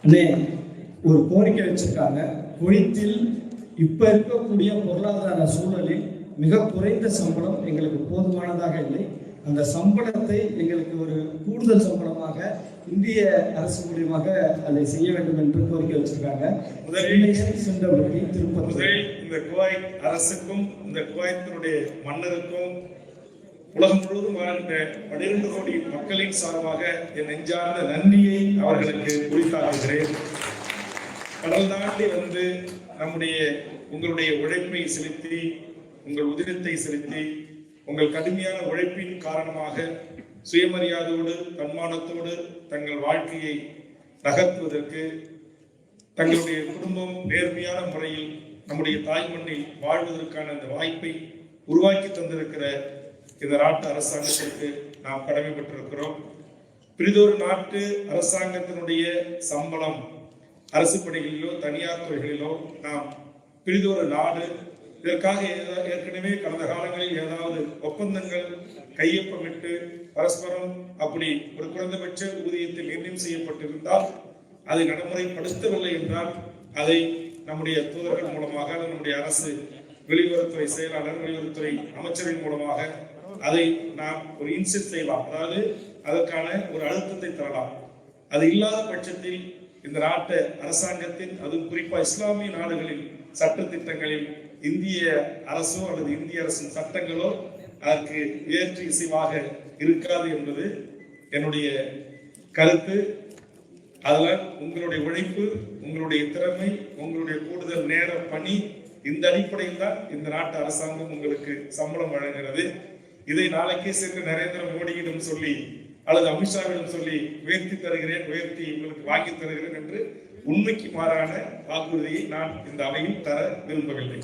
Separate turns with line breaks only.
அண்ணே ஒரு கோரிக்கை வச்சிருக்காங்க. குவைத்தில் இப்ப இருக்கக்கூடிய பொருளாதார சூழலில் மிக குறைந்த சம்பளம் எங்களுக்கு போதுமானதாக இல்லை. அந்த சம்பளத்தை எங்களுக்கு ஒரு கூடுதல் சம்பளமாக இந்திய அரசு மூலியமாக அதை செய்ய வேண்டும் என்று கோரிக்கை வச்சிருக்காங்க. முதலில் திருப்பதி
இந்த குவைத் அரசுக்கும் இந்த குவைத்தினுடைய மன்னருக்கும் உலகம் முழுவதும் வாழ்ந்த 12 கோடி மக்களின் சார்பாக என் நெஞ்சார்ந்த நன்றியை அவர்களுக்கு குறித்தாக்குகிறேன். கடல் தாண்டி வந்து உங்களுடைய உழைப்பை செலுத்தி, உங்கள் உதிரத்தை செலுத்தி, உங்கள் கடுமையான உழைப்பின் காரணமாக சுயமரியாதையோடு தன்மானத்தோடு தங்கள் வாழ்க்கையை நகர்த்துவதற்கு, தங்களுடைய குடும்பம் நேர்மையான முறையில் நம்முடைய தாய் மண்ணில் வாழ்வதற்கான அந்த வாய்ப்பை உருவாக்கி தந்திருக்கிற இந்த நாட்டு அரசாங்கத்திற்கு நாம் கடமைப்பட்டிருக்கிறோம். பிரிதொரு நாட்டு அரசாங்கத்தினுடைய சம்பளம் அரசு பணிகளிலோ தனியார் துறைகளிலோ நாம் பிரிதொரு நாடு. இதற்காக ஏற்கனவே கடந்த காலங்களில் ஏதாவது ஒப்பந்தங்கள் கையொப்பமிட்டு பரஸ்பரம் அப்படி ஒரு குறைந்தபட்ச ஊதியத்தில் நிர்ணயம் செய்யப்பட்டிருந்தால் அதை நடைமுறைப்படுத்தவில்லை என்றால் அதை நம்முடைய தூதர்கள் மூலமாக, நம்முடைய அரசு வெளியுறவுத்துறை செயலாளர், வெளியுறவுத்துறை அமைச்சரின் மூலமாக அதை நாம் ஒரு இன்சிஸ்ட் செய்யலாம். அதாவது அதற்கான ஒரு அழுத்தத்தை தரலாம். அது இல்லாத பட்சத்தில் இந்த நாட்டு அரசாங்கத்தின், அதுவும் குறிப்பா இஸ்லாமிய நாடுகளின் சட்ட திட்டங்களில் இந்திய அரசோ அல்லது இந்திய அரசின் சட்டங்களோ அதற்கு ஏற்று இசைவாக இருக்காது என்பது என்னுடைய கருத்து. அதனால் உங்களுடைய உழைப்பு, உங்களுடைய திறமை, உங்களுடைய கூடுதல் நேர பணி, இந்த அடிப்படையில் தான் இந்த நாட்டு அரசாங்கம் உங்களுக்கு சம்பளம் வழங்குகிறது. இதை நாளைக்கே சென்று நரேந்திர மோடியிடம் சொல்லி அல்லது அமித்ஷாவிடம் சொல்லி உயர்த்தி தருகிறேன், உயர்த்தி உங்களுக்கு வாங்கி தருகிறேன் என்று உண்மைக்கு மாறான வாக்குறுதியை நான் இந்த அவையில் தர விரும்பவில்லை.